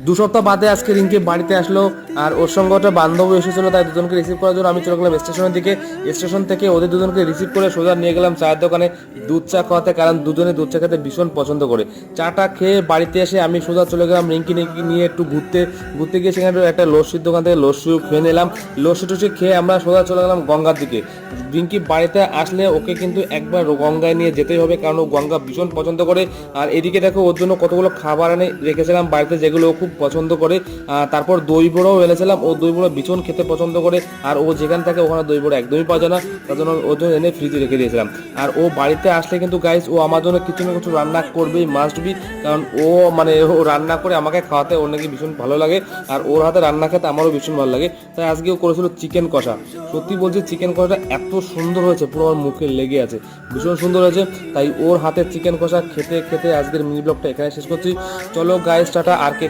2 সপ্তাহ বাদে আজকে রিঙ্কি বাড়িতে আসলো, আর ওর সঙ্গে ওটা বান্ধবী এসেছিল, তাই দুজনকে রিসিভ করার জন্য আমি চলে গেলাম স্টেশনের দিকে। স্টেশন থেকে ওদের দুজনকে রিসিভ করে সোজা নিয়ে গেলাম চায়ের দোকানে দুধ চা খাওয়াতে, কারণ দুজনে দুধ চা খেতে ভীষণ পছন্দ করে। চাটা খেয়ে বাড়িতে এসে আমি সোজা চলে গেলাম রিঙ্কি নিয়ে একটু ঘুরতে গিয়ে সেখানে একটা লস্যির দোকান থেকে লস্যিও খেয়ে নিলাম। লস্যি টস্যি খেয়ে আমরা সোজা চলে গেলাম গঙ্গার দিকে। রিঙ্কি বাড়িতে আসলে ওকে কিন্তু একবার গঙ্গায় নিয়ে যেতেই হবে, কারণ ও গঙ্গা ভীষণ পছন্দ করে। আর এদিকে দেখো ওর জন্য কতগুলো খাবার এনে রেখেছিলাম বাড়িতে, যেগুলো ও খুব পছন্দ করে। তারপর দই বড়াও এনেছিলাম, ও দই বড়া ভীষণ খেতে পছন্দ করে। আর ও যেখানে থাকে ওখানে দই বড়া একদমই পাওয়া যায় না, তার জন্য ওর জন্য এনে ফ্রিজে রেখে দিয়েছিলাম। আর ও বাড়িতে আসলে কিন্তু গাইস ও আমার জন্য কিছু না কিছু রান্না করবেই, মাস্ট বি, কারণ ও রান্না করে আমাকে খাওয়াতে ওর নাকি ভীষণ ভালো লাগে। আর ওর হাতে রান্না খেতে আমারও ভীষণ ভালো লাগে। তাই আজকে ও করেছিল চিকেন কষা। সত্যি বলছি চিকেন কষাটা এত সুন্দর হয়েছে, পুরো আমার মুখে লেগে আছে, ভীষণ সুন্দর হয়েছে। তাই ওর হাতে চিকেন কষা খেতে খেতে আজকের মিনি ব্লগটা এখানে শেষ করছি। চলো গাইস, টাটা। আর কে